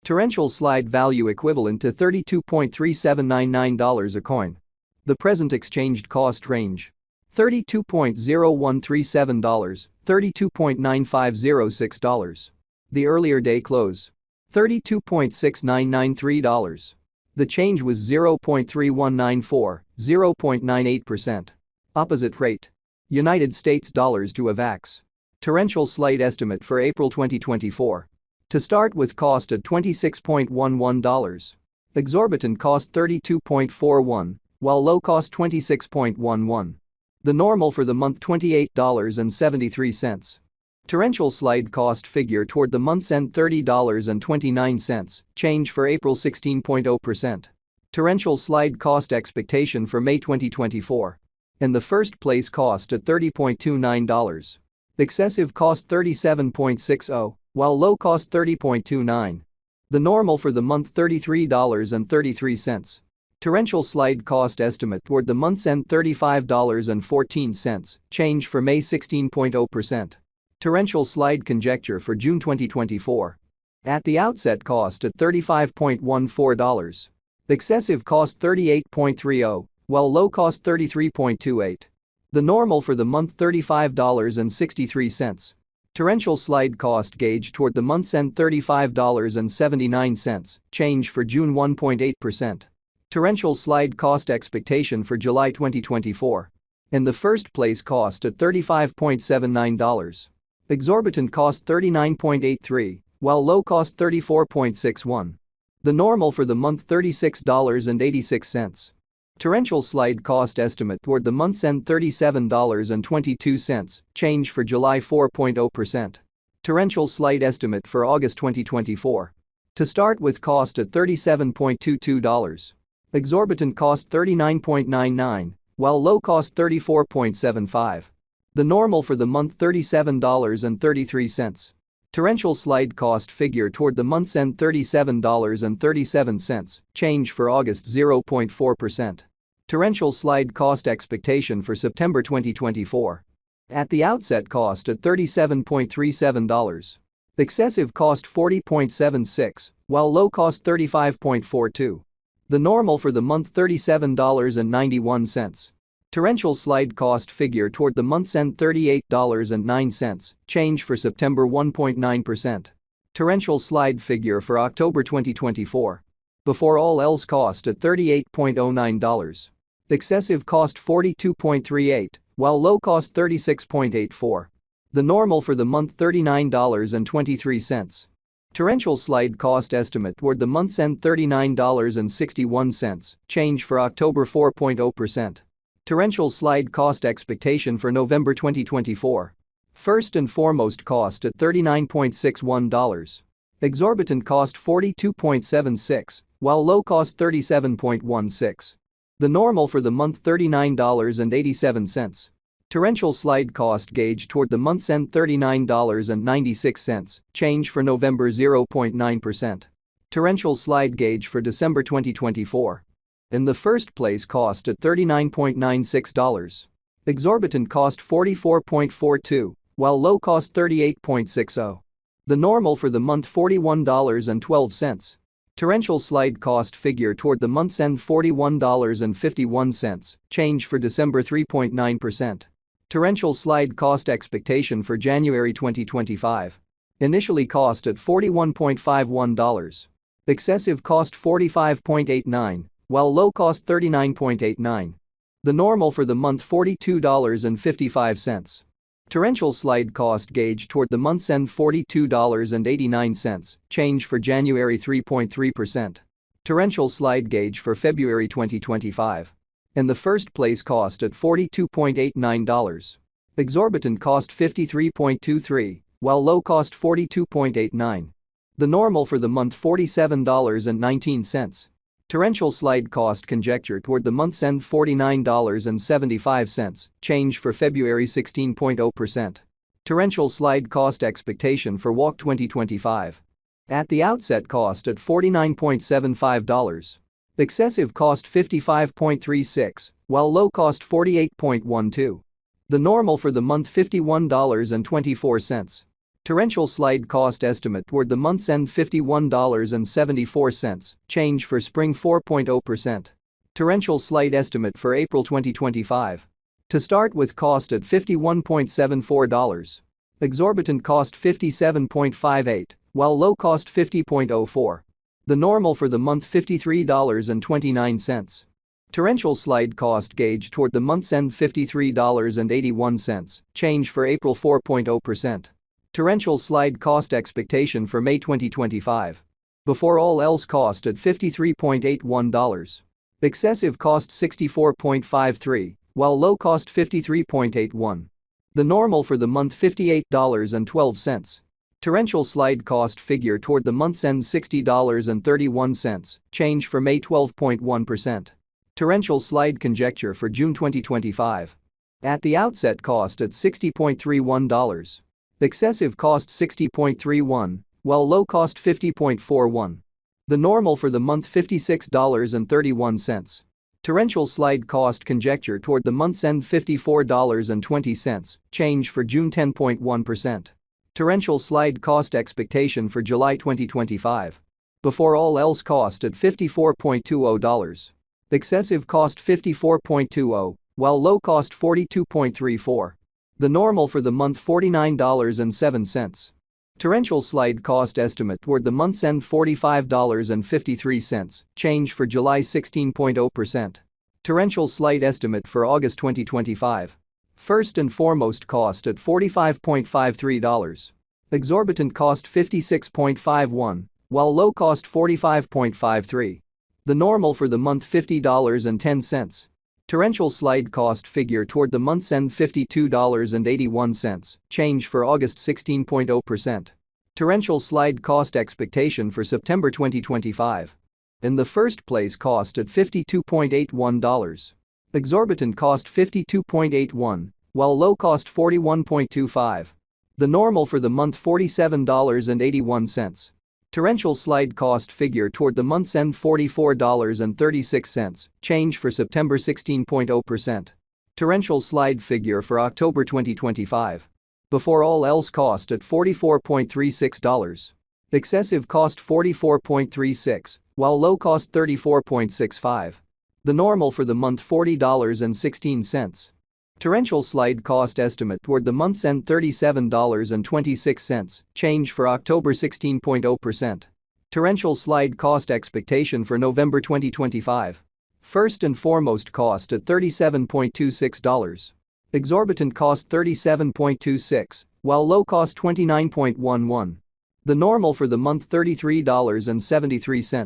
Torrential slide value equivalent to $32.3799 a coin. The present exchanged cost range: $32.0137, $32.9506. The earlier day close: $32.6993. The change was 0.3194, 0.98%. Opposite rate: United States dollars to Avax. Torrential slide estimate for April 2024. To start with, cost at $26.11. Exorbitant cost $32.41, while low cost $26.11. The normal for the month $28.73. Torrential slide cost figure toward the month's end $30.29, change for April 16.0%. Torrential slide cost expectation for May 2024. In the first place, cost at $30.29. Excessive cost $37.60, while low cost $30.29. The normal for the month $33.33. Torrential slide cost estimate toward the month's end $35.14, change for May 16.0%. Torrential slide conjecture for June 2024. At the outset, cost at $35.14. Excessive cost $38.30, while low cost $33.28. The normal for the month $35.63. Torrential slide cost gauge toward the month's end $35.79, change for June 1.8%. Torrential slide cost expectation for July 2024. In the first place, cost at $35.79. Exorbitant cost $39.83, while low cost $34.61. The normal for the month $36.86. Torrential slide cost estimate toward the month's end $37.22, change for July 4.0%. Torrential slide estimate for August 2024. To start with, cost at $37.22. Exorbitant cost $39.99, while low cost $34.75. The normal for the month $37.33. Torrential slide cost figure toward the month's end $37.37, change for August 0.4%. Torrential slide cost expectation for September 2024. At the outset, cost at $37.37. Excessive cost $40.76, while low cost $35.42. The normal for the month $37.91. Torrential slide cost figure toward the month's end $38.09, change for September 1.9%. Torrential slide figure for October 2024. Before all else, cost at $38.09. Excessive cost $42.38, while low cost $36.84. The normal for the month $39.23. Torrential slide cost estimate toward the month's end $39.61, change for October 4.0%. Torrential slide cost expectation for November 2024. First and foremost, cost at $39.61. Exorbitant cost $42.76, while low cost $37.16. The normal for the month $39.87. Torrential slide cost gauge toward the month's end $39.96, change for November 0.9%. Torrential slide gauge for December 2024. In the first place, cost at $39.96. Exorbitant cost $44.42, while low cost $38.60. The normal for the month $41.12. Torrential slide cost figure toward the month's end $41.51, change for December 3.9%. Torrential slide cost expectation for January 2025. Initially cost at $41.51. Excessive cost $45.89, while low cost $39.89. The normal for the month $42.55. Torrential slide cost gauge toward the month's end $42.89, change for January 3.3%. Torrential slide gauge for February 2025. In the first place, cost at $42.89. Exorbitant cost $53.23, while low cost $42.89. The normal for the month $47.19. Torrential slide cost conjecture toward the month's end $49.75, change for February 16.0%. Torrential slide cost expectation for WALK 2025. At the outset, cost at $49.75. Excessive cost $55.36, while low cost $48.12. The normal for the month $51.24. Torrential slide cost estimate toward the month's end $51.74, change for spring 4.0%. Torrential slide estimate for April 2025. To start with, cost at $51.74. Exorbitant cost $57.58, while low cost $50.04. The normal for the month $53.29. Torrential slide cost gauge toward the month's end $53.81, change for April 4.0%. Torrential slide cost expectation for May 2025. Before all else, cost at $53.81. Excessive cost $64.53, while low cost $53.81. The normal for the month $58.12. Torrential slide cost figure toward the month's end $60.31, change for May 12.1%. Torrential slide conjecture for June 2025. At the outset, cost at $60.31. Excessive cost $60.31, while low cost $50.41. The normal for the month $56.31. Torrential slide cost conjecture toward the month's end $54.20, change for June 10.1%. Torrential slide cost expectation for July 2025. Before all else, cost at $54.20. Excessive cost $54.20, while low cost $42.34. The normal for the month $49.07. Torrential slide cost estimate toward the month's end $45.53, change for July 16.0%. Torrential slide estimate for August 2025. First and foremost, cost at $45.53. Exorbitant cost $56.51, while low cost $45.53. The normal for the month $50.10. Torrential slide cost figure toward the month's end $52.81, change for August 16.0%. Torrential slide cost expectation for September 2025. In the first place, cost at $52.81. Exorbitant cost $52.81, while low cost $41.25. The normal for the month $47.81. Torrential slide cost figure toward the month's end $44.36, change for September 16.0%. Torrential slide figure for October 2025. Before all else, cost at $44.36. Excessive cost $44.36, while low cost $34.65. The normal for the month $40.16. Torrential slide cost estimate toward the month's end $37.26, change for October 16.0%. Torrential slide cost expectation for November 2025. First and foremost, cost at $37.26. Exorbitant cost $37.26, while low cost $29.11. The normal for the month $33.73.